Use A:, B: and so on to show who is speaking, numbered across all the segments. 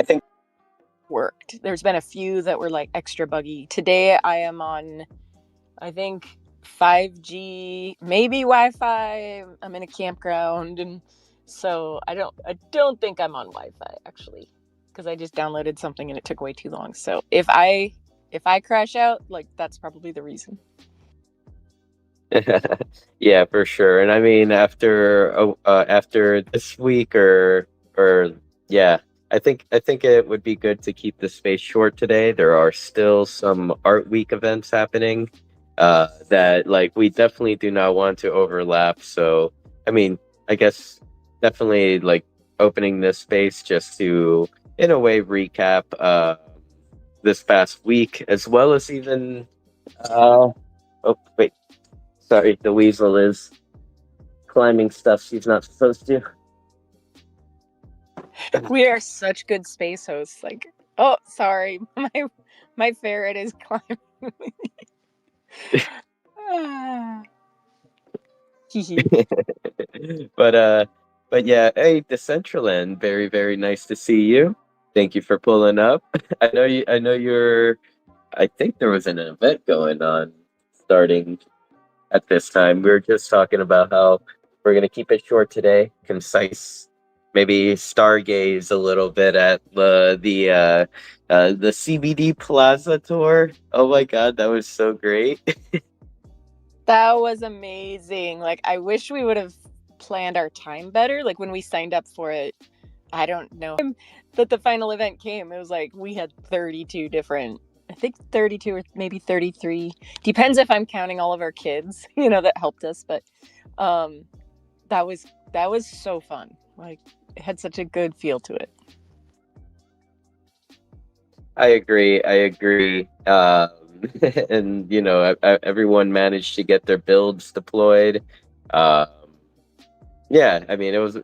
A: I think
B: worked. There's been a few that were like extra buggy. Today I am on, I think, 5G, maybe Wi-Fi. I'm in a campground, and so I don't think I'm on Wi-Fi actually, because I just downloaded something and it took way too long. So if I crash out, like that's probably the reason.
A: yeah, for sure. And I mean, after this week or yeah, I think it would be good to keep the space short today. There are still some art week events happening, that like we definitely do not want to overlap. So I mean, I guess definitely like opening this space just to, in a way, recap this past week, as well as even uh oh wait, sorry, the weasel is climbing stuff she's not supposed to.
B: We are such good space hosts. Like, oh, sorry, my ferret is climbing. Ah, hee hee.
A: but uh but yeah, hey, Decentraland, very, very nice to see you. Thank you for pulling up. I know you're I think there was an event going on starting at this time. We were just talking about how we're gonna keep it short today, concise, maybe stargaze a little bit at the CBD Plaza tour. Oh my god, that was so great.
B: That was amazing. Like, I wish we would have planned our time better. Like when we signed up for it, I don't know that the final event came. It was like we had 32 different, I think 32 or maybe 33. Depends if I'm counting all of our kids, that helped us. But um, that was that was so fun. Like it had such a good feel to it.
A: I agree. I agree. And everyone managed to get their builds deployed. Um, yeah, I mean, it was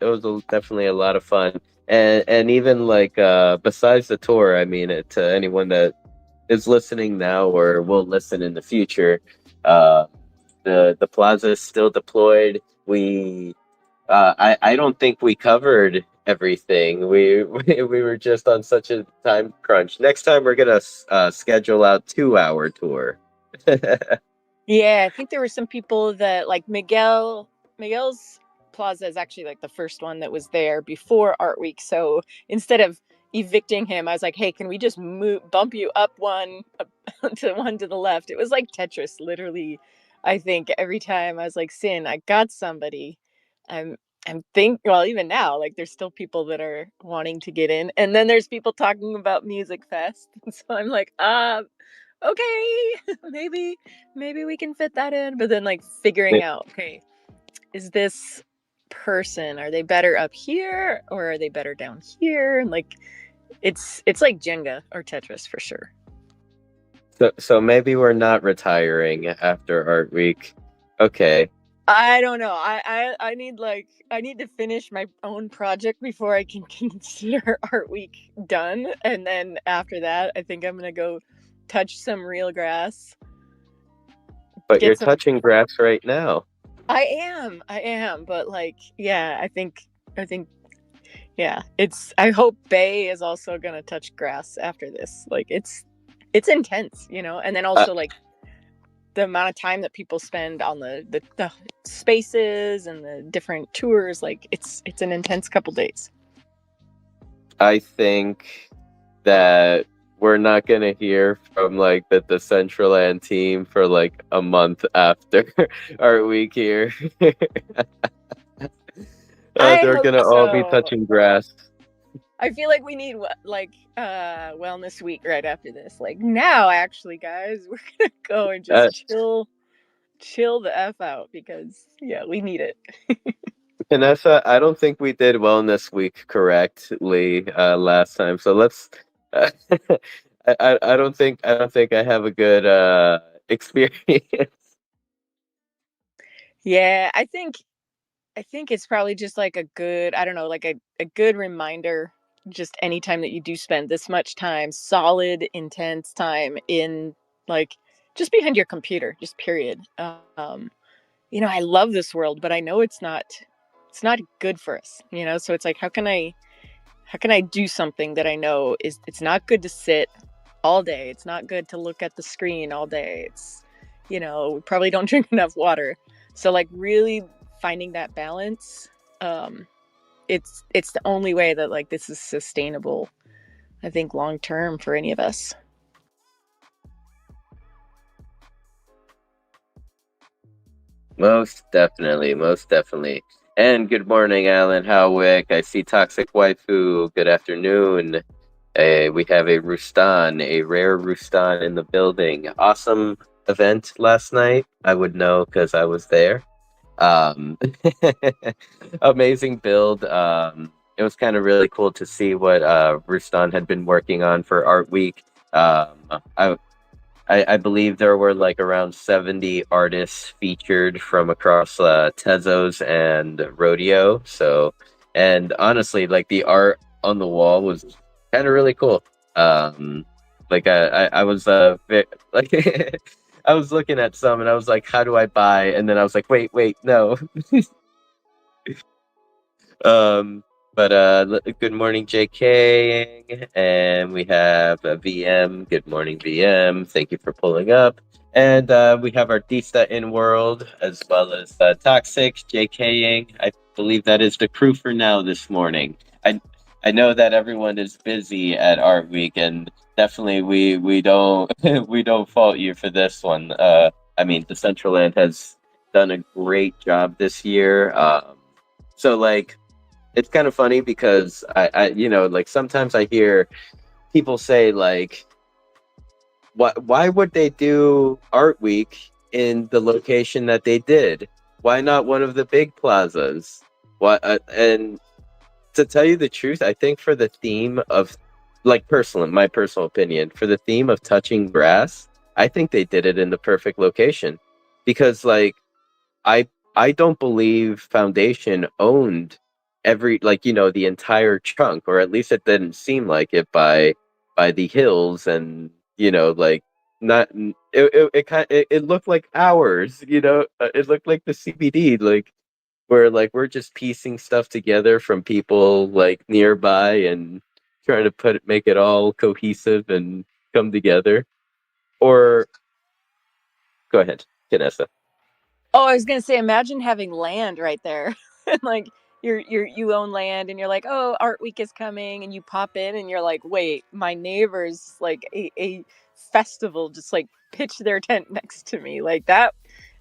A: definitely a lot of fun, and even like besides the tour, I mean, to anyone that is listening now or will listen in the future, uh, the plaza is still deployed. I don't think we covered everything. We were just on such a time crunch. Next time we're gonna schedule out 2 hour tour.
B: Yeah, I think there were some people that like Miguel's Plaza is actually like the first one that was there before Art Week. So instead of evicting him, I was like, "Hey, can we just bump you up one to one to the left?" It was like Tetris, literally. I think every time I was like, "Sin, I got somebody." I'm well, even now, like there's still people that are wanting to get in, and then there's people talking about Music Fest. So I'm like, okay, maybe we can fit that in. But then like figuring out, okay, is this person, are they better up here or are they better down here? And like it's like Jenga or Tetris for sure.
A: So maybe we're not retiring after Art Week. Okay.
B: I don't know. I need to finish my own project before I can consider Art Week done. And then after that, I think I'm gonna go touch some real grass.
A: But you're
B: Get some
A: touching grass right now.
B: I am, but like, yeah, I think yeah, I hope Bay is also gonna touch grass after this. Like it's intense, and then
A: Uh,
B: also like the amount of time that people spend on the spaces and the different tours, like it's an intense couple days.
A: I think that we're not gonna hear from like the Decentraland team for like a month after our week here.
B: I
A: They're
B: hope
A: gonna all be
B: so.
A: touching grass.
B: I feel like we need like wellness week right after this. Like now actually guys, we're gonna go and
A: Uh,
B: just chill the f out because yeah, we need it.
A: Vanessa, I don't think we did wellness week correctly last time, so let's. Uh, I don't think I have a good experience.
B: Yeah, I think it's probably just like a good, I don't know, like a good reminder, just anytime that you do spend this much time, solid, intense time in like just behind your computer, just period. I love this world, but I know it's not good for us. So it's like how can I do something that I know is it's not good to sit all day. It's not good to look at the screen all day. It's, we probably don't drink enough water. So like really finding that balance, um, it's the only way that like this is sustainable, I think, long term for any of us.
A: Most definitely, most definitely. And good morning, Alan Howick. I see Toxic Waifu. Good afternoon. We have a Rustan, a rare Rustan in the building. Awesome event last night. I would know because I was there. Um, Amazing build. It was kind of really cool to see what Rustan had been working on for Art Week. I I believe there were like around 70 artists featured from across Tezos and Rodeo. So, and honestly, like the art on the wall was kind of really cool. Um, like I was like I was looking at some and I was like, how do I buy? And then I was like, wait, no. Um, but good morning, JK, and we have VM. Good morning, VM. Thank you for pulling up. And we have Artista in world as well as Toxic JKing. I believe that is the crew for now this morning. I know that everyone is busy at Art Week, and definitely we don't we don't fault you for this one. I mean, Decentraland has done a great job this year. So like it's kind of funny because like sometimes I hear people say like, why would they do Art Week in the location that they did? Why not one of the big plazas? What and to tell you the truth, I think for the theme of like personal, my personal opinion, for the theme of touching grass, I think they did it in the perfect location because like I I don't believe Foundation owned every the entire chunk, or at least it didn't seem like it by the hills and like not it looked like ours, it looked like the CBD like where like we're just piecing stuff together from people like nearby and trying to make it all cohesive and come together. Or go ahead, Vanessa.
B: Oh, I was gonna say, imagine having land right there, and like you own land, and you're like, oh, Art Week is coming, and you pop in, and you're like, wait, my neighbors like a festival just like pitch their tent next to me, like that.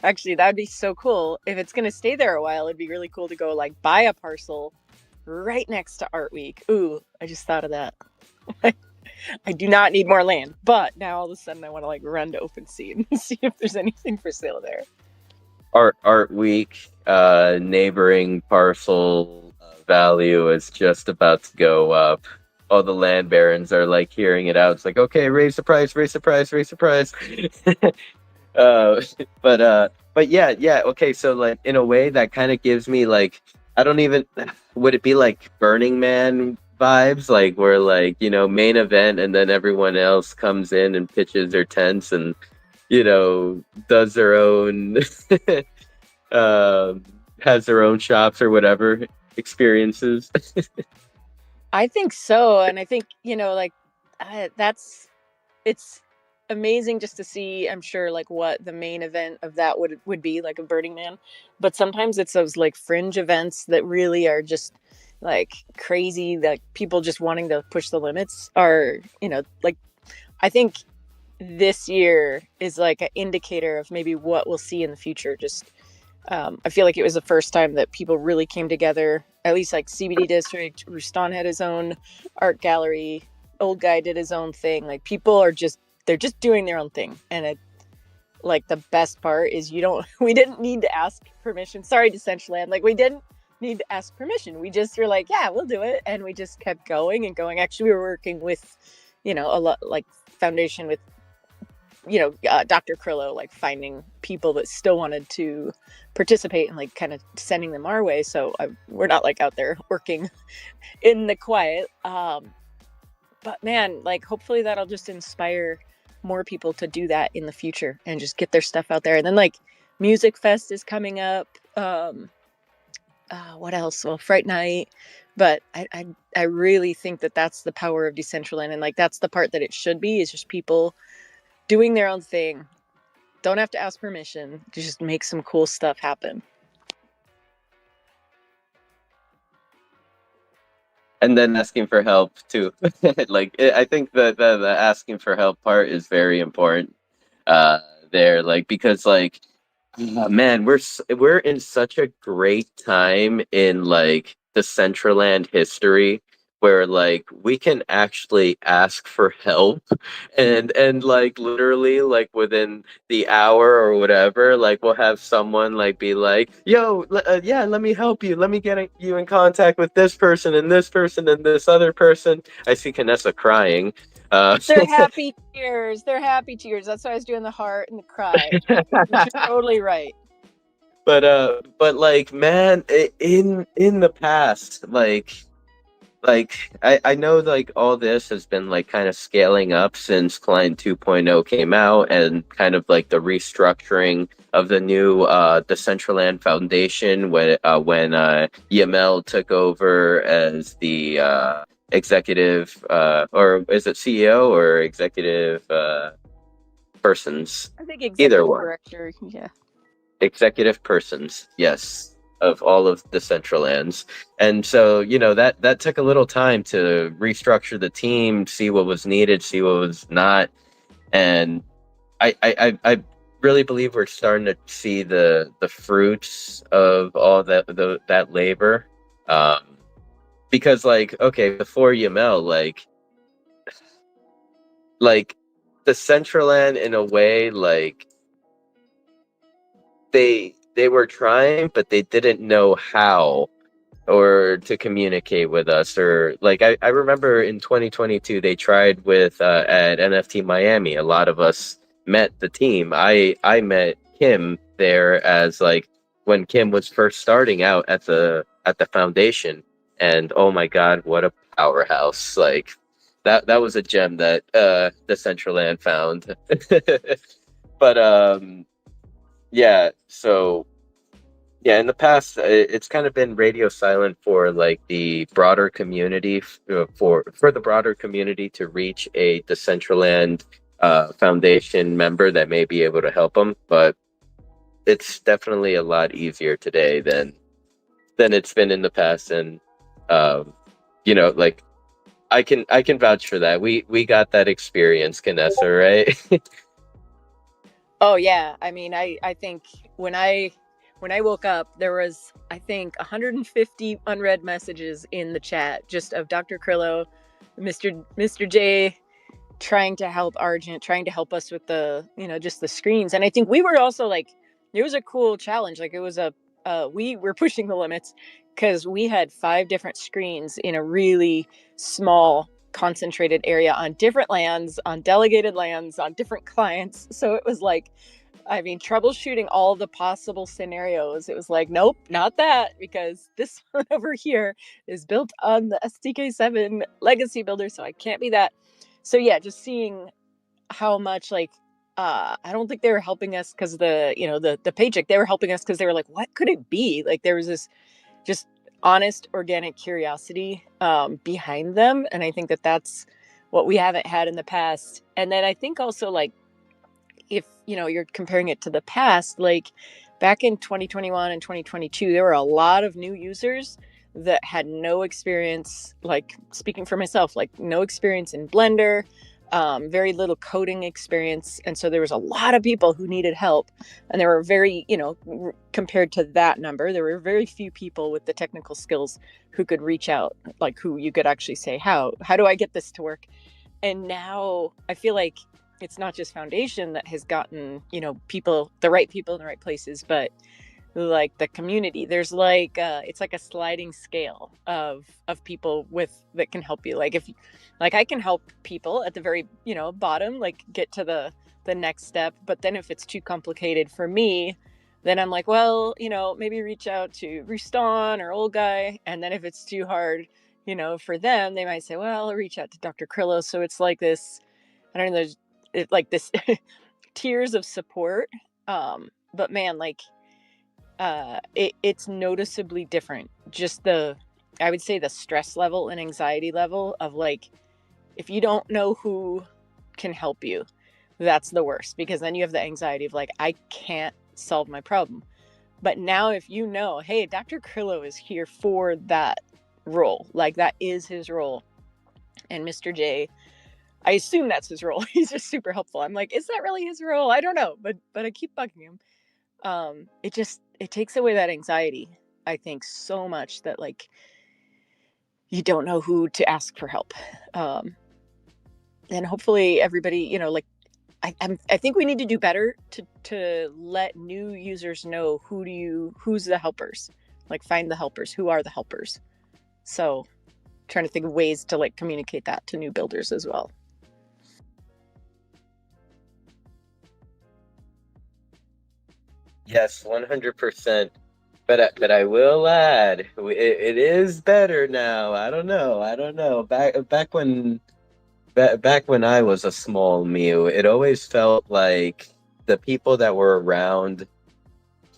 B: Actually, that'd be so cool. If it's gonna stay there a while, it'd be really cool to go like buy a parcel right next to Art Week. Ooh, I just thought of that. I do not need more land, but now all of a sudden I want to like run to OpenSea and see if there's anything for sale there.
A: Art Week neighboring parcel value is just about to go up. All the land barons are like hearing it out. It's like, okay, raise the price, raise the price, raise the price. uh, but yeah. Okay, so like in a way that kind of gives me like I don't even would it be like Burning Man vibes, like where like main event and then everyone else comes in and pitches their tents and does their own um, has their own shops or whatever experiences.
B: I think so, and I think like that's it's amazing just to see. I'm sure like what the main event of that would be like a Burning Man, but sometimes it's those like fringe events that really are just like crazy. That people just wanting to push the limits are like I think this year is like an indicator of maybe what we'll see in the future. Just I feel like it was the first time that people really came together. At least like CBD District, Rustan had his own art gallery. Old Guy did his own thing. Like people are they're just doing their own thing, and it like the best part is you don't we didn't need to ask permission. Sorry, Decentraland. Like we didn't need to ask permission. We just were like, yeah, we'll do it, and we just kept going and going. Actually, we were working with a lot like Foundation with Dr. Krillo, like finding people that still wanted to participate and like kind of sending them our way. So we're not like out there working in the quiet. But man, like hopefully that'll just inspire more people to do that in the future and just get their stuff out there. And then like Music Fest is coming up. what else? Well, Fright Night. But I really think that that's the power of Decentraland, and like that's the part that it should be, is just people doing their own thing. Don't have to ask permission to just make some cool stuff happen.
A: And then asking for help too. I think the asking for help part is very important. Uh, there, like because like man, we're in such a great time in like the Decentraland history where like we can actually ask for help and like literally like within the hour or whatever, like we'll have someone like be like, "Yo, yeah, let me help you. Let me get you in contact with this person and this person and this other person." I see Canessa crying.
B: They're happy tears. They're happy tears. That's why I was doing the heart and the cry. You're totally right.
A: but like man, in the past, like I know like all this has been like kind of scaling up since Client 2.0 came out and kind of like the restructuring of the new Decentraland Foundation when Yamel took over as the executive or is it CEO or executive persons,
B: I think
A: either
B: executive
A: one.
B: director. Yeah.
A: Executive persons, yes, of all of the Centralands. And so, you know, that took a little time to restructure the team, see what was needed, see what was not. And I really believe we're starting to see the fruits of all that labor. Um, because like, okay, before Yamel, like the Centraland in a way, like they were trying, but they didn't know how or to communicate with us. Or like I remember in 2022 they tried with at NFT Miami. A lot of us met the team. I met Kim there as like when Kim was first starting out at the foundation, and oh my god, what a powerhouse. Like that was a gem that the Central Land found. But yeah, so yeah, in the past, it's kind of been radio silent for like the broader community, for the broader community to reach a Decentraland Foundation member that may be able to help them. But it's definitely a lot easier today than it's been in the past, and um, you know, like I can vouch for that. We got that experience, Canessa, right?
B: Oh yeah. I mean, I think when I when I woke up, there was I think 150 unread messages in the chat just of Dr. Krillo, Mr. J trying to help Argent, trying to help us with the, just the screens. And I think we were also like, it was a cool challenge. Like it was we were pushing the limits because we had 5 different screens in a really small, concentrated area on different lands, on delegated lands, on different clients. So it was like, I mean, troubleshooting all the possible scenarios. It was like, nope, not that, because this one over here is built on the SDK7 legacy builder, so I can't be that. So yeah, just seeing how much like I don't think they were helping us because the paycheck. They were helping us because they were like, what could it be? Like there was this just honest, organic curiosity behind them, and I think that that's what we haven't had in the past. And then I think also like if you're comparing it to the past, like back in 2021 and 2022, there were a lot of new users that had no experience, like speaking for myself, like no experience in Blender, very little coding experience. And so there was a lot of people who needed help. And there were very, compared to that number, there were very few people with the technical skills who could reach out, like who you could actually say, how do I get this to work? And now I feel like it's not just foundation that has gotten people, the right people in the right places, but like the community. There's like it's like a sliding scale of people with that can help you. Like if like I can help people at the very bottom, like get to the next step, but then if it's too complicated for me, then I'm like, well, maybe reach out to Ruston or old guy. And then if it's too hard for them, they might say, well, I'll reach out to Dr. Krillo. So it's like this, I don't know, there's like this tiers of support. But man, like it's noticeably different. Just I would say the stress level and anxiety level of like, if you don't know who can help you, that's the worst, because then you have the anxiety of like, I can't solve my problem. But now if you know, hey, Dr. Krillo is here for that role, like that is his role. And Mr. J, I assume that's his role. He's just super helpful. I'm like, is that really his role? I don't know, but I keep bugging him. It takes away that anxiety, I think, so much, that like you don't know who to ask for help. Um, and hopefully everybody, like, I think we need to do better to let new users know who's the helpers, like find the helpers, who are the helpers. So trying to think of ways to like communicate that to new builders as well.
A: Yes, 100%. But I will add, it is better now. I don't know. I don't know. Back when I was a small Mew, it always felt like the people that were around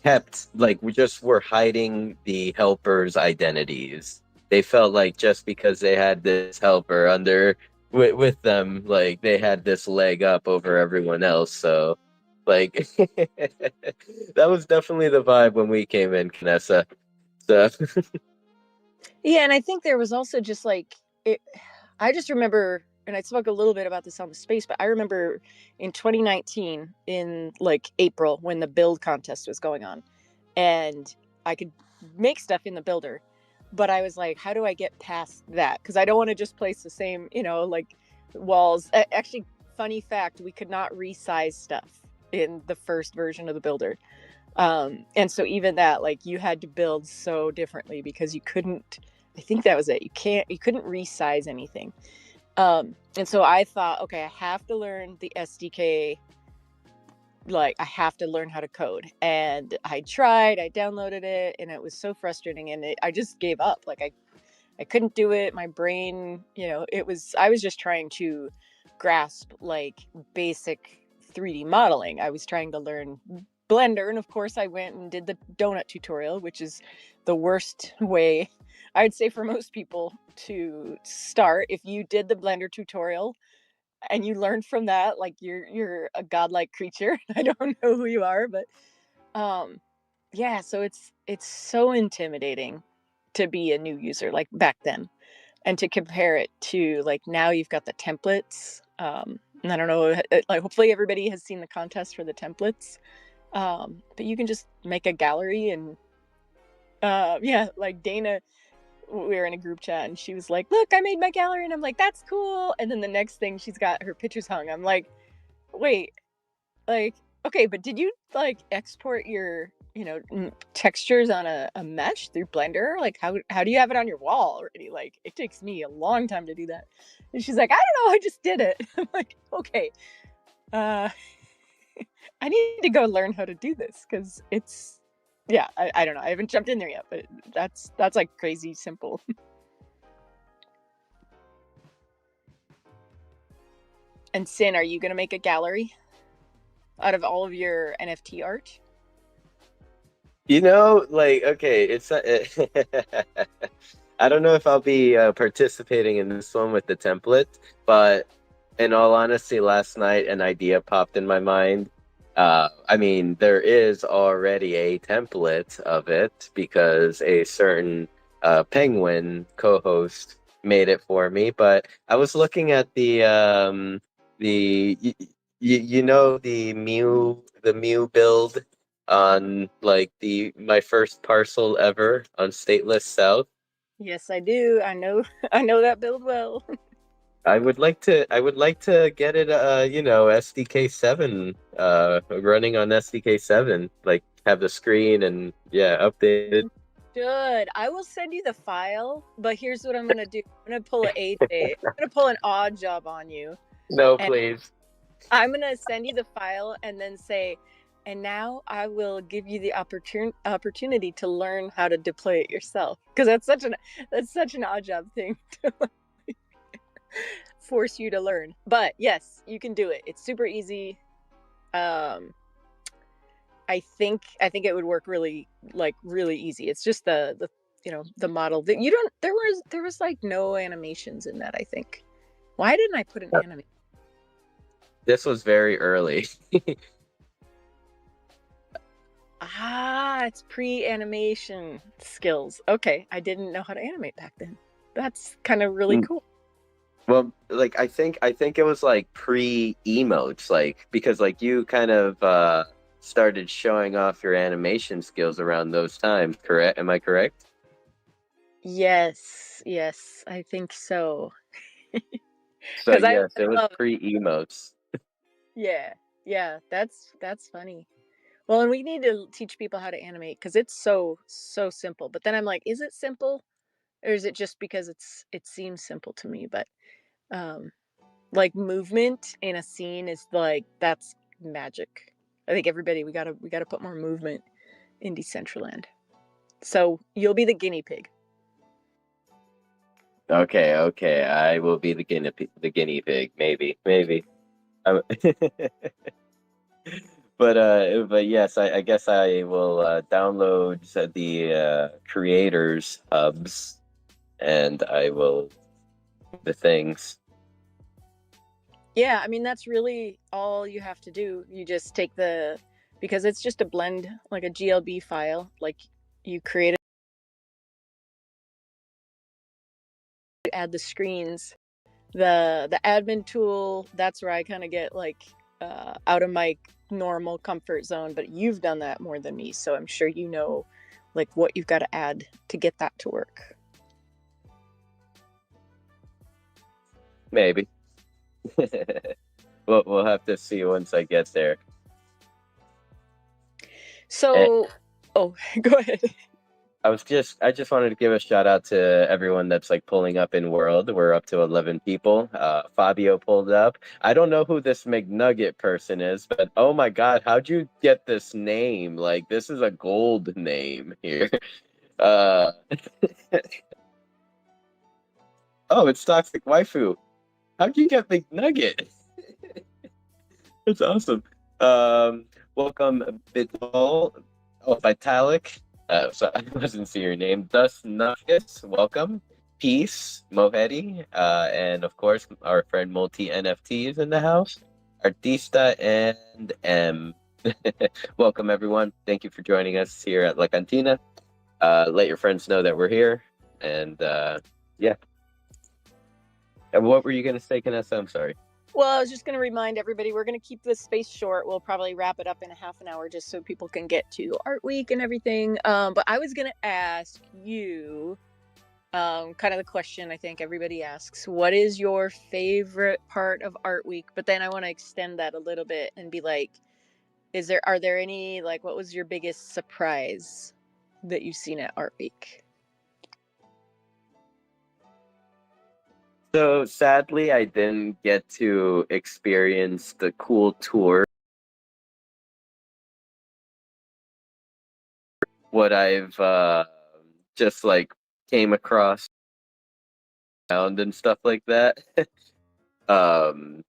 A: kept like we just were hiding the helpers' identities. They felt like just because they had this helper under with them, like they had this leg up over everyone else. So, like that was definitely the vibe when we came in, Knessa. So,
B: Yeah, and I think there was also just like it. I just remember, and I spoke a little bit about this on the space, but I remember in 2019, in like April, when the build contest was going on, and I could make stuff in the builder, but I was like, how do I get past that? Because I don't want to just place the same, like walls. Actually, funny fact, we could not resize stuff in the first version of the builder. And so even that, like, you had to build so differently because you couldn't, I think that was it, you couldn't resize anything. And so I thought, okay, I have to learn the SDK, like I have to learn how to code. And I tried, I downloaded it, and it was so frustrating, and I just gave up. Like I couldn't do it. My brain, I was just trying to grasp like basic 3D modeling. I was trying to learn Blender. And of course, I went and did the donut tutorial, which is the worst way, I'd say, for most people to start. If you did the Blender tutorial and you learned from that, like you're a godlike creature. I don't know who you are, but um yeah, so it's so intimidating to be a new user like back then, and to compare it to like now you've got the templates. And I don't know, like hopefully everybody has seen the contest for the templates. But you can just make a gallery, and yeah, like Dana, we were in a group chat and she was like, look, I made my gallery, and I'm like, that's cool. And then the next thing, she's got her pictures hung. I'm like, wait, like, okay, but did you like export your, textures on a mesh through Blender? Like, how do you have it on your wall already? Like, it takes me a long time to do that. And she's like, I don't know, I just did it. I'm like, okay, uh, I need to go learn how to do this, because it's, yeah, I don't know. I haven't jumped in there yet, but that's like crazy simple. And Sin, are you gonna make a gallery out of all of your NFT art?
A: like okay, I don't know if I'll be participating in this one with the template, but in all honesty, last night an idea popped in my mind. I mean, there is already a template of it because a certain Penguin co-host made it for me. But I was looking at the the Mew build on like the my first parcel ever on Stateless South.
B: Yes, I do. I know. I know that build well.
A: I would like to get it SDK 7 running on SDK 7, like have the screen and yeah, updated.
B: Good. I will send you the file, but here's what I'm gonna do. I'm gonna pull an AJ. I'm gonna pull an odd job on you,
A: No,
B: and
A: please.
B: I'm gonna send you the file and then say, and now I will give you the opportunity to learn how to deploy it yourself, because that's such an odd job thing to force you to learn. But yes, you can do it. It's super easy. Um, I think it would work really, like, really easy. It's just the the model that you don't there was like no animations in that, I think. Why didn't I put an anime?
A: This was very early.
B: Ah, it's pre-animation skills. Okay, I didn't know how to animate back then. That's kind of really cool.
A: Well, like I think it was like pre emotes, like because like you kind of started showing off your animation skills around those times, correct? Am I correct?
B: Yes, yes, I think so.
A: So
B: Because I
A: yes, it was
B: love,
A: pre emotes.
B: yeah, yeah, that's funny. Well, and we need to teach people how to animate because it's so simple. But then I'm like, is it simple, or is it just because it seems simple to me? But um, like movement in a scene is like that's magic. I think everybody we gotta put more movement in Decentraland. So you'll be the guinea pig.
A: Okay, okay, I will be the guinea pig, maybe. Um, but yes, I guess I will download the creators hubs, and I will the things.
B: Yeah, I mean that's really all you have to do. You just take the because it's just a blend like a GLB file. Like you create it, you add the screens, the admin tool. That's where I kind of get like out of my normal comfort zone. But you've done that more than me, so I'm sure you know like what you've got to add to get that to work.
A: Maybe. We'll have to see once I get there. And
B: So, oh, go ahead.
A: I just wanted to give a shout out to everyone that's like pulling up in World. We're up to 11 people. Fabio pulled up. I don't know who this McNugget person is, but oh my God, how'd you get this name? Like this is a gold name here. Uh, oh, it's Toxic Waifu. How'd you get McNugget? That's awesome. Um, welcome, Vidal. Oh, Vitalik. So I wasn't see your name. Thus Nufus, welcome. Peace, Mohedi, and of course our friend Multi NFT is in the house. Artista and M. Welcome everyone. Thank you for joining us here at La Cantina. Let your friends know that we're here. And yeah. And what were you gonna say, Vanessa? I'm sorry.
B: Well, I was just going to remind everybody we're going to keep this space short. We'll probably wrap it up in a half an hour just so people can get to Art Week and everything. But I was going to ask you kind of the question I think everybody asks: what is your favorite part of Art Week? But then I want to extend that a little bit and be like, are there any like what was your biggest surprise that you've seen at Art Week?
A: So sadly, I didn't get to experience the cool tour. What I've just like came across around and stuff like that. um,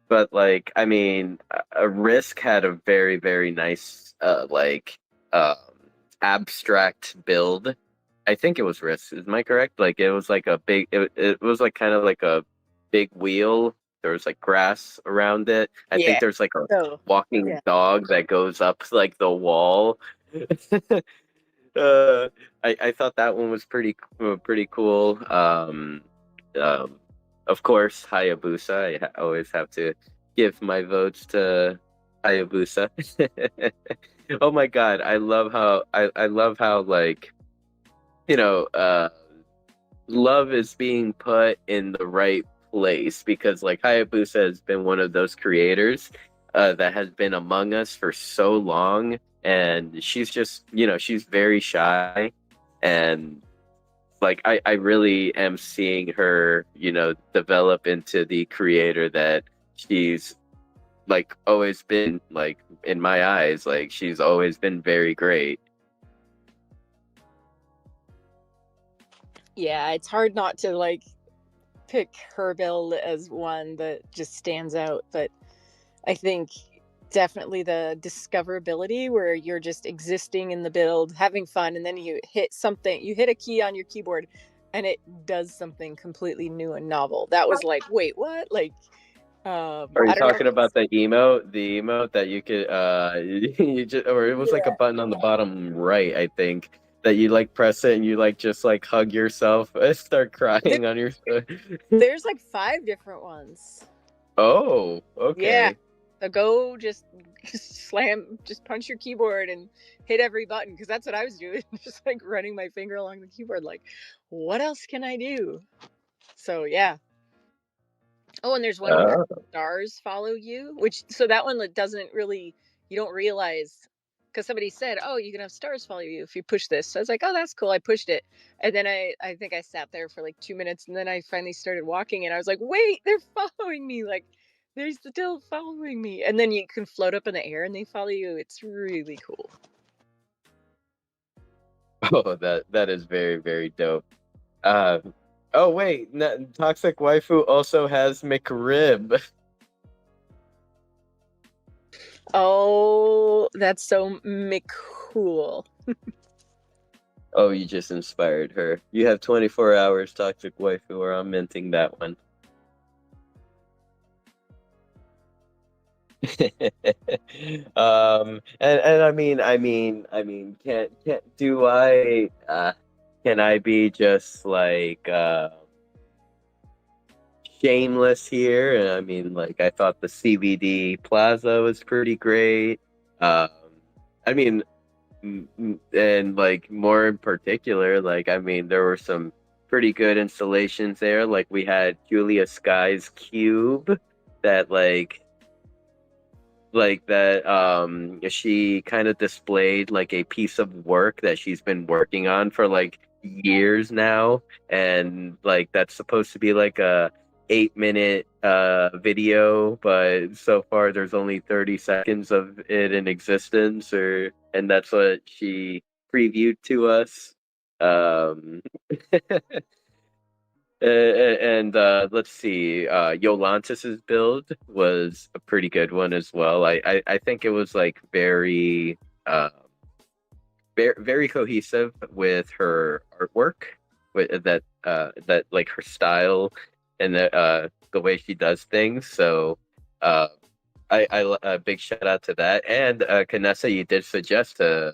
A: but like, I mean, a Risk had a very nice um abstract build. I think it was Risk. Am I correct? Like it was like a big. It was like kind of like a big wheel. There was like grass around it. I think
B: Yeah.
A: there's like a
B: So,
A: walking
B: yeah.
A: dog that goes up like the wall. uh, I thought that one was pretty cool. Um, of course, Hayabusa. Always have to give my votes to Hayabusa. Oh my God, I love how like you know love is being put in the right place because like Hayabusa has been one of those creators that has been among us for so long, and she's just she's very shy, and like I really am seeing her develop into the creator that she's like always been, like in my eyes, like she's always been very great.
B: Yeah, it's hard not to like pick her build as one that just stands out, but I think definitely the discoverability where you're just existing in the build, having fun, and then you hit something, you hit a key on your keyboard and it does something completely new and novel. That was like, wait, what? Like,
A: Are you
B: I don't know if
A: talking about the emote that you could you just, or it was like a
B: yeah.
A: button on the bottom right, I think, that you like press it and you like just like hug yourself and start
B: There,
A: crying on your
B: there's like 5 different ones.
A: Oh,
B: Yeah.
A: okay.
B: So go just slam, just punch your keyboard and hit every button because that's what I was doing, just like running my finger along the keyboard. Like, what else can I do? So yeah. Oh, and there's one where
A: Uh,
B: stars follow you, which so that one doesn't really, you don't realize because somebody said, "Oh, you can have stars follow you if you push this." So I was like, "Oh, that's cool." I pushed it, and then I think I sat there for like 2 minutes, and then I finally started walking, and I was like, "Wait, they're following me! Like, they're still following me!" And then you can float up in the air, and they follow you. It's really cool.
A: oh, that is very, very dope. Uh, oh wait, Toxic Waifu also has McRib.
B: Oh, that's so cool.
A: Oh, you just inspired her. You have 24 hours, Toxic Waifu, or I'm minting that one. And can't do I can I be just like shameless here? And I mean, like I thought the CBD Plaza was pretty great. Um, I mean, and like more in particular, like I mean, there were some pretty good installations there. Like we had Julia Sky's cube that like that she kind of displayed like a piece of work that she's been working on for like years now, and like that's supposed to be like a 8 minute video, but so far there's only 30 seconds of it in existence, or and that's what she previewed to us. um and let's see, Yolantis's build was a pretty good one as well. I think it was like uh, very cohesive with her artwork, with that like her style and the way she does things. So uh, I a big shout out to that. And Kanessa, you did suggest to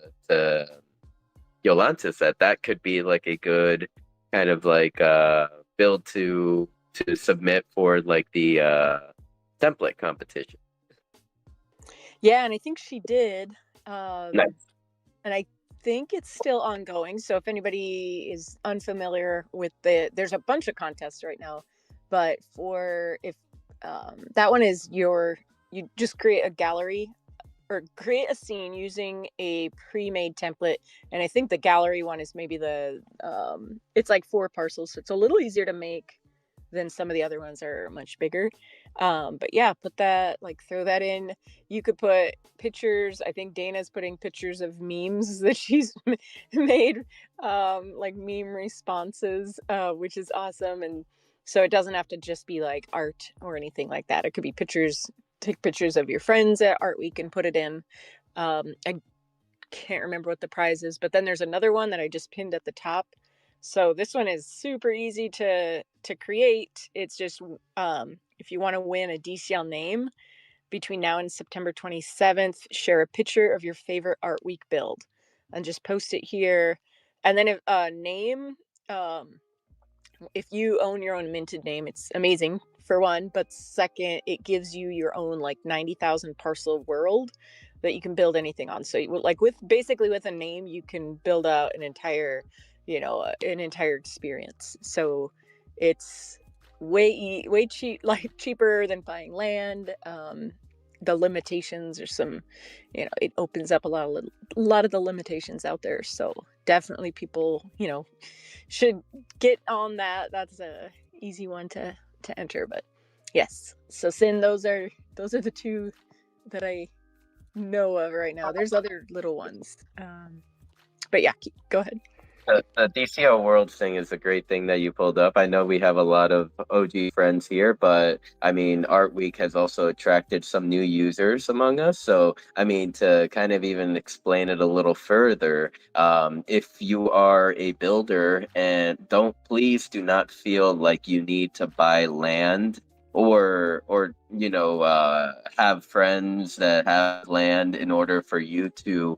A: Yolantis that could be like a good kind of like build to submit for like the template competition.
B: Yeah, and I think she did. Um,
A: Nice.
B: and I think it's still ongoing. So if anybody is unfamiliar with there's a bunch of contests right now, but for if that one is you just create a gallery or create a scene using a pre-made template, and I think the gallery one is maybe it's like 4 parcels, so it's a little easier to make than some of the other ones are much bigger. But yeah, put that, like, throw that in. You could put pictures. I think Dana's putting pictures of memes that she's made, like meme responses, which is awesome. And so it doesn't have to just be like art or anything like that. It could be pictures. Take pictures of your friends at Art Week and put it in. I can't remember what the prize is, but then there's another one that I just pinned at the top. So this one is super easy to create. It's just if you want to win a DCL name between now and September 27th, share a picture of your favorite Art Week build and just post it here. And then if name, um, if you own your own minted name, it's amazing for one, but second, it gives you your own like 90,000 parcel world that you can build anything on. So like with a name, you can build out an entire, an entire experience. So it's way cheap, like cheaper than buying land. The limitations are some, it opens up a lot of the limitations out there. So definitely people, should get on that. That's a easy one to enter. But yes, so Sin, those are the two that I know of right now. There's other little ones, but yeah, go ahead.
A: The DCO Worlds thing is a great thing that you pulled up. I know we have a lot of OG friends here, but I mean, Art Week has also attracted some new users among us. So, I mean, to kind of even explain it a little further, if you are a builder and don't please do not feel like you need to buy land or have friends that have land in order for you to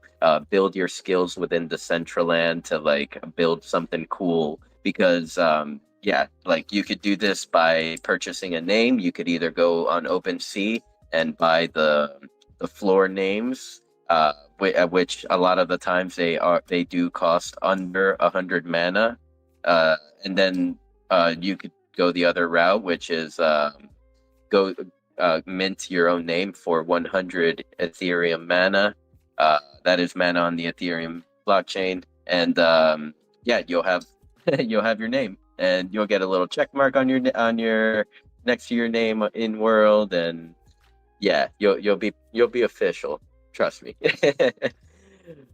A: build your skills within Decentraland to like build something cool because yeah, like you could do this by purchasing a name. You could either go on OpenSea and buy the floor names, which a lot of the times they do cost under 100 mana, and then you could go the other route, which is go mint your own name for 100 Ethereum mana. That is mana on the Ethereum blockchain, and yeah, you'll have you'll have your name, and you'll get a little check mark on your next to your name in world, and yeah, you'll be official. Trust me.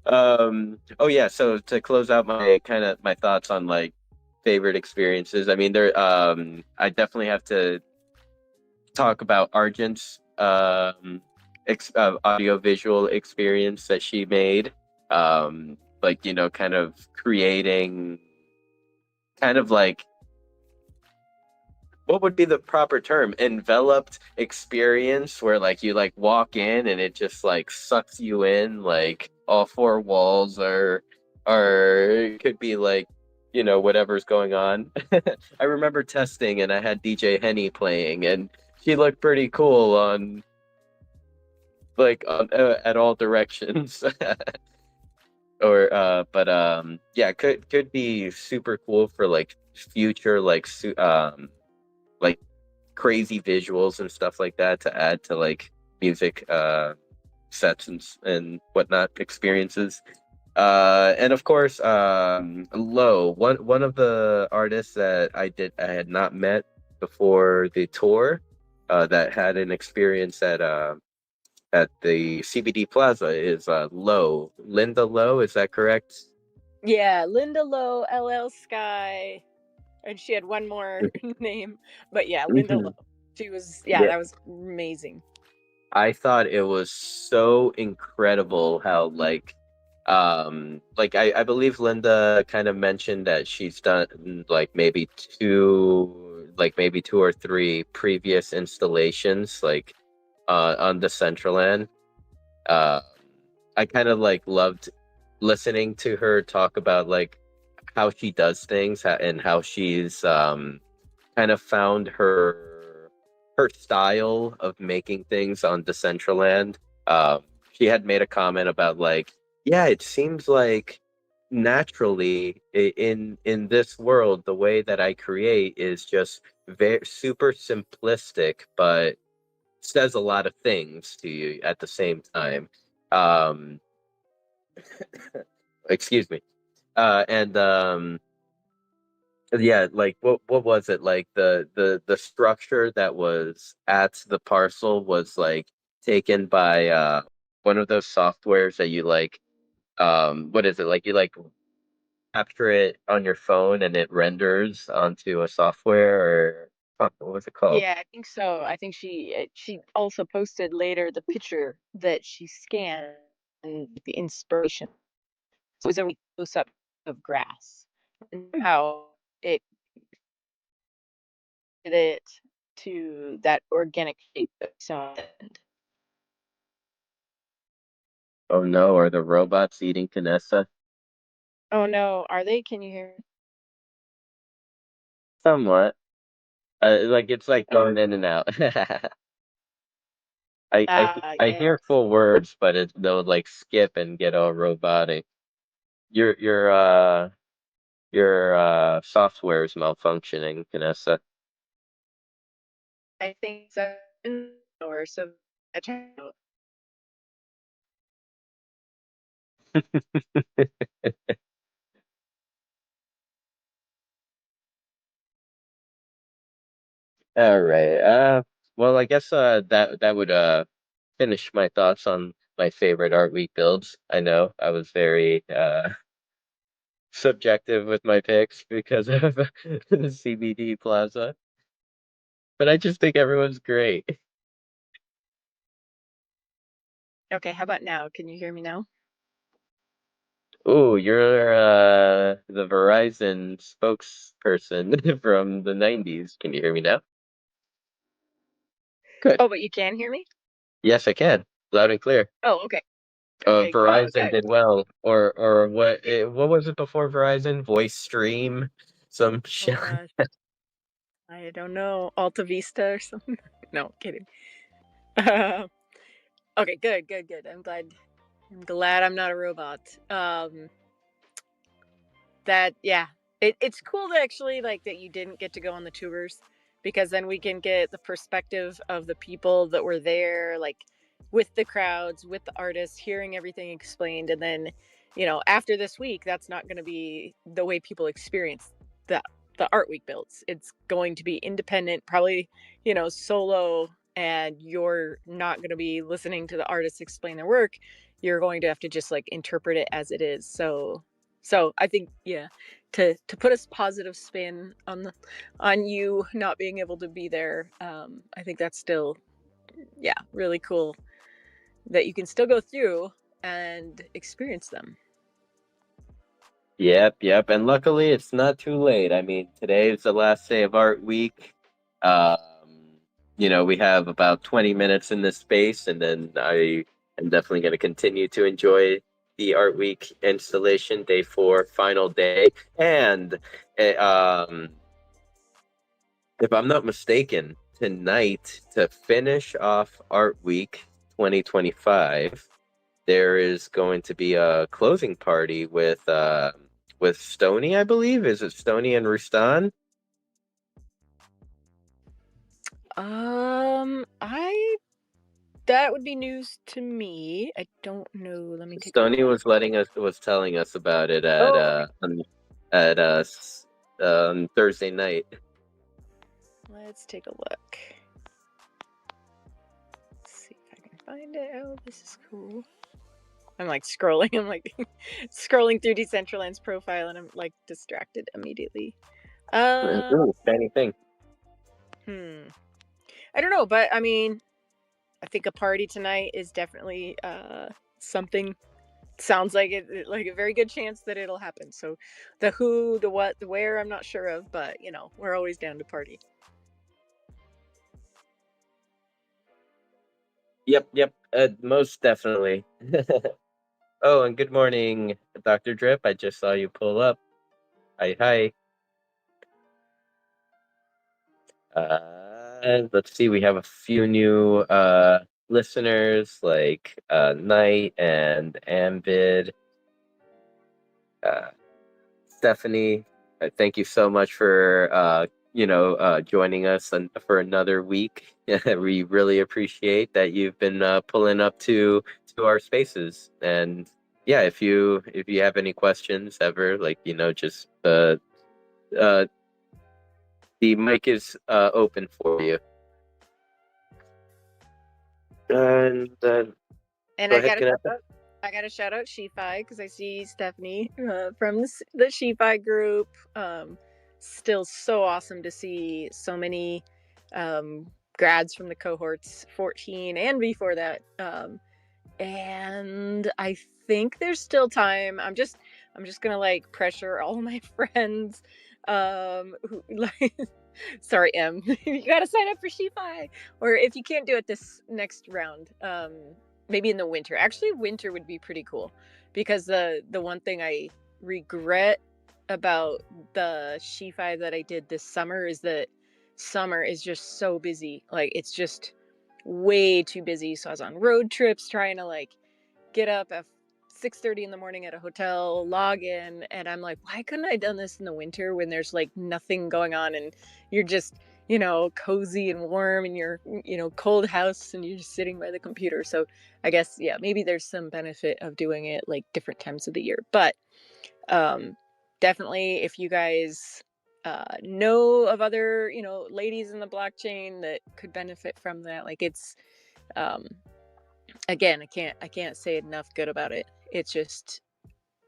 A: Oh yeah, so to close out my kind of my thoughts on like favorite experiences, I mean there I definitely have to talk about Argent's audio visual experience that she made. Like, kind of creating kind of like what would be the proper term? Enveloped experience where like you like walk in and it just like sucks you in, like all four walls are could be like whatever's going on. I remember testing and I had DJ Henny playing and she looked pretty cool on like at all directions. Or but yeah, could be super cool for like future like crazy visuals and stuff like that to add to like music sets and whatnot experiences. And of course, Low, one of the artists that I had not met before the tour, that had an experience at the CBD Plaza is Low, Linda Low. Is that correct?
B: Yeah, Linda Lowe, LL Sky, and she had one more name, but yeah, Linda Lowe. She was, yeah,
A: Yeah,
B: that was amazing.
A: I thought it was so incredible how like I believe Linda kind of mentioned that she's done maybe two or three previous installations like on the Decentraland. Uh I kind of like loved listening to her talk about like how she does things and how she's kind of found her style of making things on Decentraland. She had made a comment about like, yeah, it seems like naturally in this world, the way that I create is just very super simplistic, but says a lot of things to you at the same time. Um, excuse me. And yeah, like what was it like the structure that was at the parcel was like taken by one of those softwares that you like what is it like you like capture it on your phone and it renders onto a software or fuck, what was it called?
B: Yeah, I think so. I think she also posted later the picture that she scanned and the inspiration. So it was a really close up of grass, and somehow it did it to that organic shape that we saw. At the end.
A: Oh no, are the robots eating Canessa?
B: Oh no, are they? Can you hear?
A: Somewhat. Like it's like going in and out. I
B: Yeah.
A: hear full words, but they'll like skip and get all robotic. Your your uh your software is malfunctioning, Vanessa.
B: I think so. Or so. I tried.
A: All right. Well, I guess that would finish my thoughts on my favorite Art Week builds. I know I was very subjective with my picks because of the CBD Plaza, but I just think everyone's great.
B: Okay, how about now? Can you hear me now?
A: Oh, you're the Verizon spokesperson from the 90s. Can you hear me now? Good.
B: Oh, but you can hear me?
A: Yes, I can. Loud and clear.
B: Oh, okay. Okay,
A: Verizon
B: good.
A: did well, or what was it before Verizon? Voice Stream, some
B: Oh
A: shit.
B: gosh, I don't know. Alta Vista or something? No, kidding. Okay, good. I'm glad I'm not a robot. That yeah, it's cool to actually like that you didn't get to go on the tours because then we can get the perspective of the people that were there, like with the crowds, with the artists, hearing everything explained, and then after this week, that's not going to be the way people experience the the art week builds. It's going to be independent, probably solo, and you're not going to be listening to the artists explain their work. You're going to have to just like interpret it as it is. So I think yeah, to put a positive spin on you not being able to be there, I think that's still yeah really cool that you can still go through and experience them.
A: Yep. And luckily, it's not too late. I mean, today is the last day of Art Week. Um, we have about 20 minutes in this space, and then I am definitely going to continue to enjoy the Art Week installation, day 4, final day. And if I'm not mistaken, tonight to finish off Art Week 2025, there is going to be a closing party with Stony, I believe. Is it Stony and Rustan?
B: I that would be news to me. I don't know. Let me take a
A: Stony
B: look.
A: was telling us about it at
B: Oh, okay.
A: at Thursday night.
B: Let's take a look. Let's see if I can find it. Oh, this is cool. I'm like scrolling. I'm like scrolling through Decentraland's profile, and I'm like distracted immediately. Uh,
A: Ooh, shiny thing.
B: hmm. I don't know, but I mean, I think a party tonight is definitely something. Sounds like like a very good chance that it'll happen. So, the who, the what, the where, I'm not sure of, but we're always down to party.
A: Yep. Most definitely. Oh, and good morning, Dr. Drip. I just saw you pull up. Hi. Let's see. We have a few new listeners like Knight and Ambid. Uh, Stephanie, thank you so much for joining us for another week. We really appreciate that you've been pulling up to our spaces. And yeah, if you have any questions ever, like just uh the mic is open for you. And
B: And
A: go
B: I
A: ahead,
B: got to
A: Connect.
B: shout out. I got to shout out Shi-Fi because I see Stephanie from the Shi-Fi group. Still so awesome to see so many grads from the cohorts 14 and before that. And I think there's still time. I'm just gonna like pressure all my friends who like sorry M you gotta sign up for Shi-Fi, or if you can't do it this next round, maybe in the winter. Actually, winter would be pretty cool because the one thing I regret about the Shi-Fi that I did this summer is that summer is just so busy. Like it's just way too busy. So I was on road trips trying to like get up at 6:30 in the morning at a hotel, log in, and I'm like, why couldn't I have done this in the winter when there's like nothing going on and you're just, cozy and warm in your, cold house and you're just sitting by the computer. So I guess yeah, maybe there's some benefit of doing it like different times of the year. But um definitely if you guys know of other, ladies in the blockchain that could benefit from that, like it's um again, I can't say enough good about it. It's just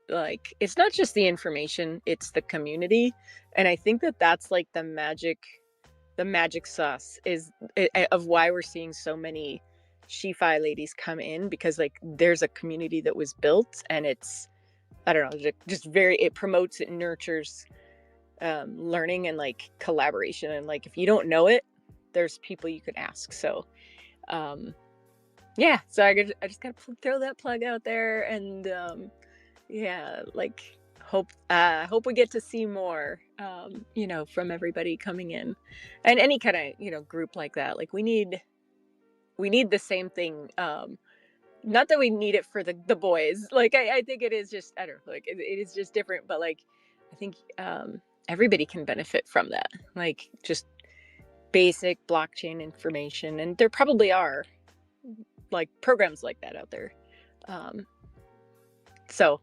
B: like it's not just the information, it's the community. And I think that that's like the magic sauce is of why we're seeing so many Shi-Fi ladies come in, because like there's a community that was built, and it's, I don't know, just very, it promotes, it nurtures learning and like collaboration, and like if you don't know it, there's people you can ask. So yeah, so I just gotta throw that plug out there, and yeah, like hope we get to see more, you know, from everybody coming in, and any kind of, you know, group like that. Like we need the same thing. Not that we need it for the boys. Like I think it is just, I don't know, like it is just different, but like I think everybody can benefit from that. Like just basic blockchain information, and there probably are like programs like that out there. Um, so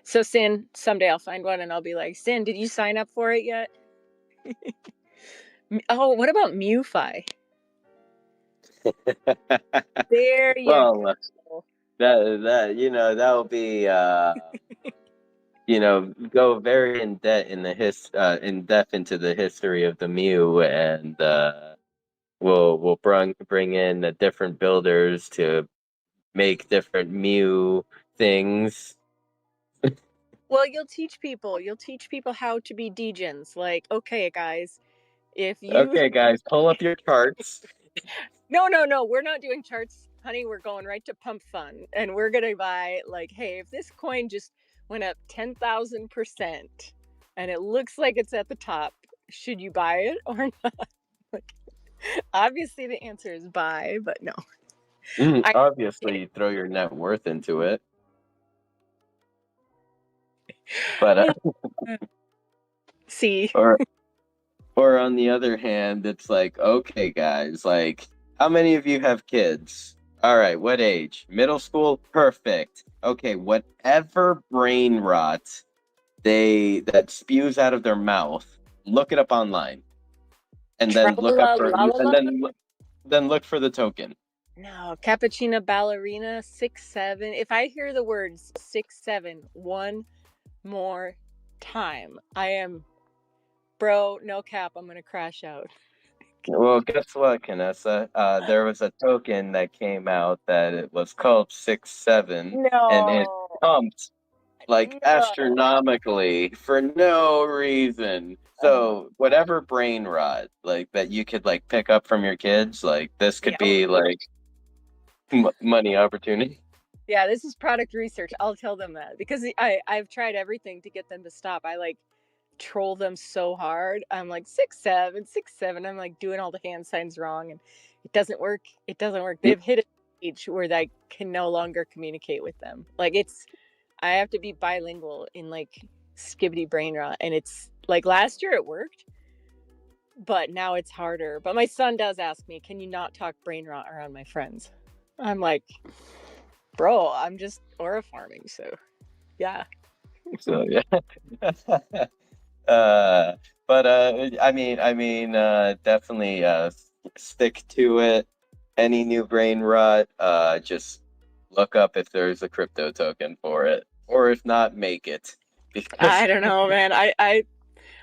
B: Sin, someday I'll find one and I'll be like, Sin, did you sign up for it yet? Oh, what about MuFi? There you
A: Well,
B: go.
A: that that'll be go very in depth into the history of the Mew, and we'll bring in the different builders to make different Mew things.
B: Well, you'll teach people how to be degens. Like, okay, guys, if you
A: Okay, guys, pull up your charts.
B: no, we're not doing charts, honey. We're going right to Pump Fun, and we're gonna buy, like, hey, if this coin just went up 10,000%, and it looks like it's at the top, should you buy it or not? Like, obviously, the answer is buy, but no. I
A: Obviously, you throw your net worth into it, but
B: see.
A: or on the other hand, it's like, okay, guys, like, how many of you have kids? All right, what age? Middle school? Perfect. Okay, whatever brain rot that spews out of their mouth, look it up online, and then look up
B: Tra-la-la,
A: for and
B: la-la-la.
A: then look for the token.
B: No, cappuccino ballerina 6'7". If I hear the words 6'7" one more time, I am, bro, no cap, I'm gonna crash out.
A: Well, guess what, Canessa? There was a token that came out that it was called 6-7, and it
B: No,
A: pumped like
B: no.
A: astronomically for no reason.
B: Oh,
A: So whatever brain rot like that you could like pick up from your kids, like this could
B: yeah,
A: be like money opportunity.
B: yeah. This is product research. I'll tell them that, because I've tried everything to get them to stop. I like troll them so hard. I'm like 6'7", 6'7". I'm like doing all the hand signs wrong, and it doesn't work. It doesn't work. They've hit a stage where I can no longer communicate with them. Like I have to be bilingual in like skibbity brain rot, and it's like last year it worked, but now it's harder. But my son does ask me, "Can you not talk brain rot around my friends?" I'm like, "Bro, I'm just aura farming, so yeah."
A: So yeah. uh, but definitely stick to it. Any new brain rot, just look up if there's a crypto token for it, or if not, make it. Because
B: I don't know, man. I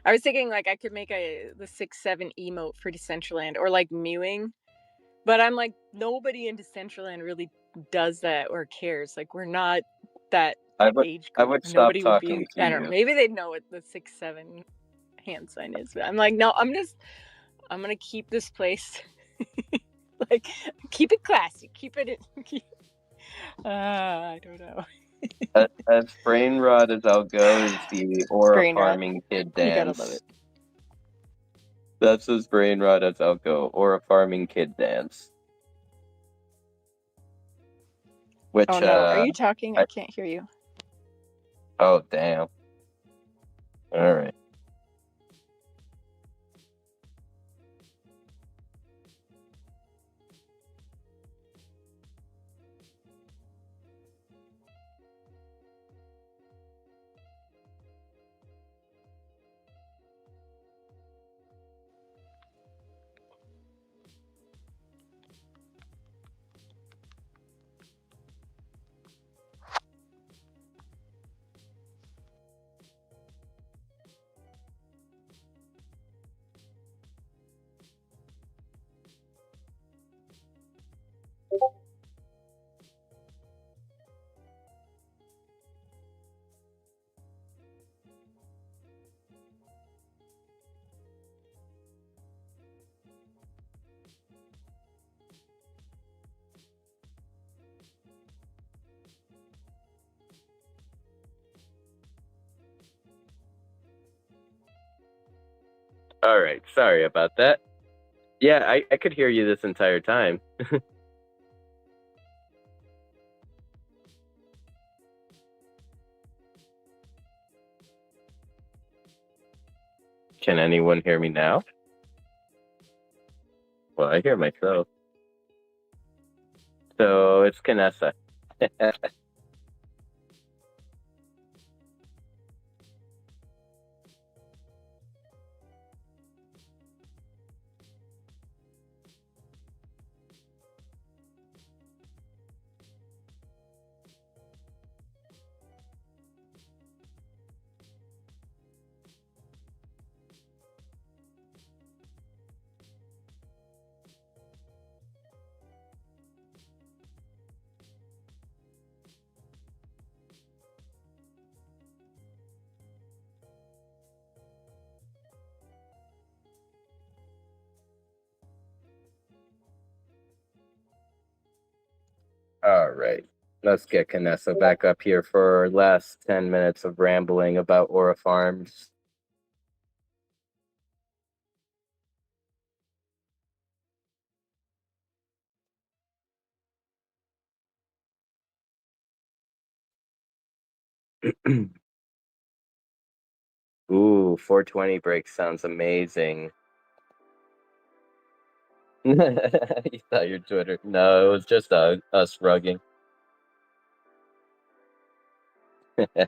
B: was thinking like I could make the 6'7" emote for Decentraland, or like mewing, but I'm like, nobody in Decentraland really does that or cares. Like we're not that
A: I would
B: age
A: I
B: group.
A: would stop
B: Nobody would
A: talking
B: be,
A: to
B: I don't know,
A: you.
B: maybe they'd know what the 6'7" hand sign is, but I'm like, no, I'm gonna keep this place like, keep it classy, keep it I don't know.
A: As brain rot as I'll go is the aura
B: Brain rot.
A: farming kid
B: You gotta love
A: dance.
B: it.
A: That's as brain rot as I'll go. Aura farming kid dance.
B: Oh
A: Which
B: no, are you talking? I
A: I,
B: can't hear you.
A: oh damn. All right. All right, sorry about that. Yeah, I could hear you this entire time. Can anyone hear me now? Well, I hear myself. So it's Canessa. All right. Let's get Canessa back up here for our last 10 minutes of rambling about Aura Farms. Ooh, 420 break sounds amazing. You thought your Twitter. No, it was just us rugging. I'm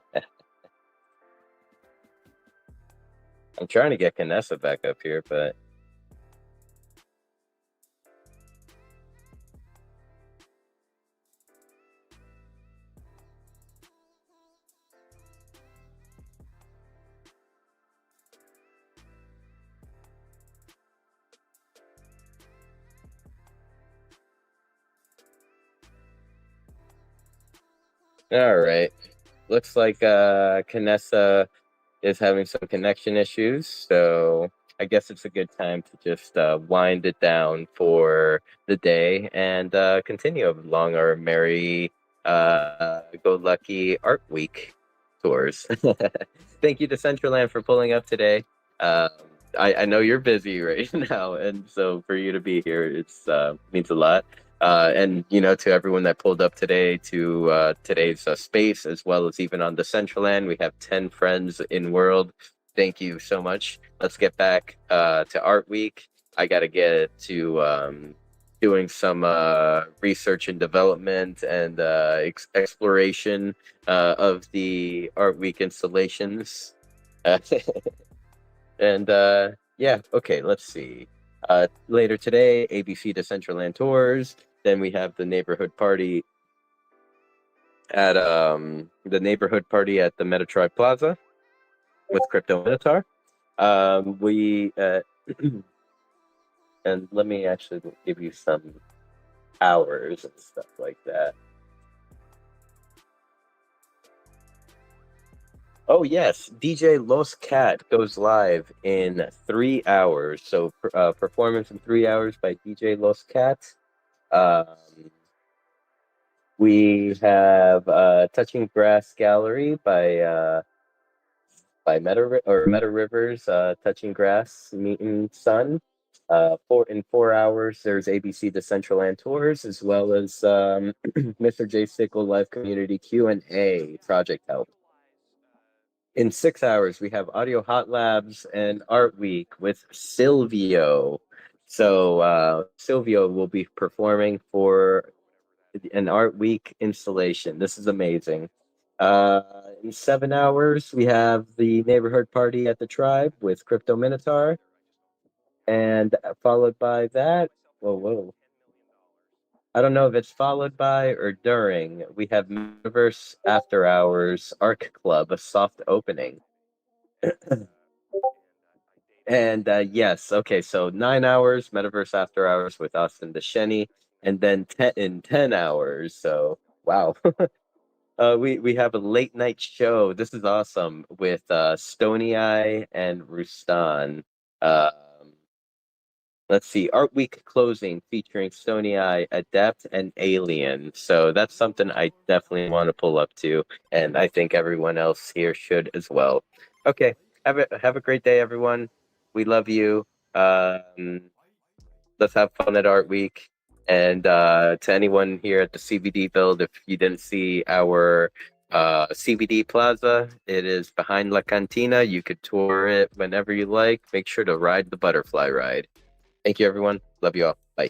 A: trying to get Canessa back up here, but all right. Looks like Canessa is having some connection issues, so I guess it's a good time to just wind it down for the day and continue along our merry go lucky art week tours. Thank you to Decentraland for pulling up today. Um, I know you're busy right now, and so for you to be here, it's means a lot. And to everyone that pulled up today to today's space, as well as even on the Decentraland, we have 10 friends in world. Thank you so much. Let's get back to Art Week. I got to get to doing some research and development and exploration of the Art Week installations. And yeah, okay, let's see. Later today, ABC Decentraland tours. Then we have the neighborhood party at the Metatribe Plaza with Crypto Minotaur. We and let me actually give you some hours and stuff like that. Oh yes, DJ Los Cat goes live in 3 hours. So performance in 3 hours by DJ Los Cat. Um, we have Touching Grass Gallery by Meta Rivers, Touching Grass, Meeting Sun. 4 hours, there's ABC Decentraland tours, as well as Mr. J Sickle live community Q&A project help. In 6 hours, we have Audio Hot Labs and Art Week with Silvio. So Silvio will be performing for an Art Week installation. This is amazing. In 7 hours, we have the neighborhood party at the Tribe with Crypto Minotaur, and followed by that, whoa. I don't know if it's followed by or during. We have Metaverse After Hours Arc Club, a soft opening. And yes, okay, so 9 hours, Metaverse After Hours with Austin DeSheni, and then in 10 hours. So wow. We have a late night show. This is awesome with Stony Eye and Rustan. Um, let's see, Art Week closing featuring Stony Eye, Adept, and Alien. So that's something I definitely want to pull up to, and I think everyone else here should as well. Okay, have a great day, everyone. We love you. Um, let's have fun at Art Week. And to anyone here at the CBD build, if you didn't see our CBD Plaza, it is behind La Cantina. You could tour it whenever you like. Make sure to ride the butterfly ride. Thank you, everyone. Love you all. Bye.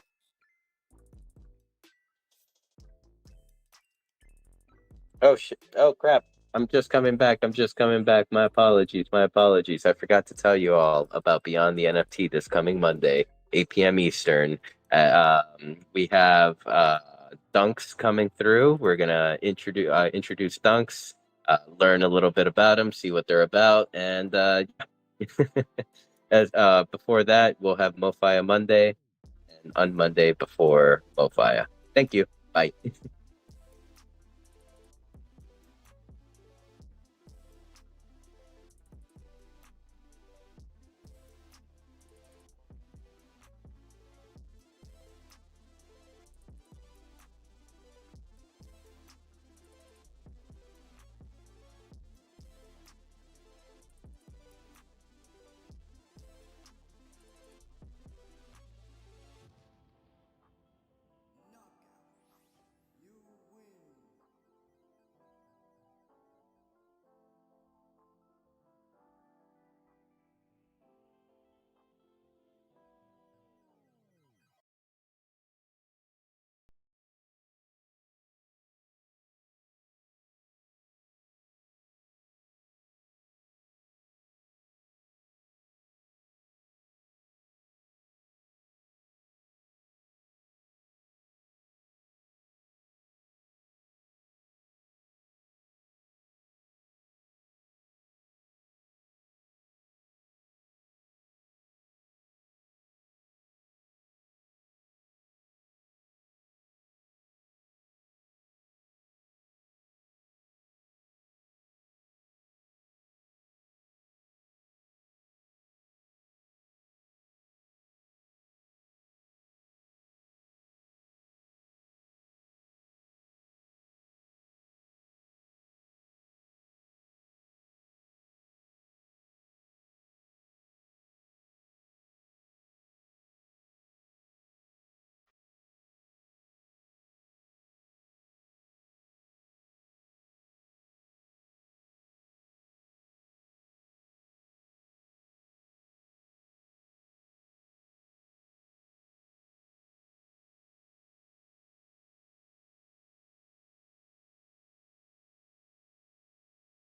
A: Oh shit! Oh crap! I'm just coming back. I'm just coming back. My apologies. My apologies. I forgot to tell you all about Beyond the NFT this coming Monday, 8 p.m. Eastern. We have Dunks coming through. We're gonna introduce Dunks, learn a little bit about them, see what they're about, and as before that, we'll have MoFi Monday, and on Monday before MoFi. Thank you. Bye.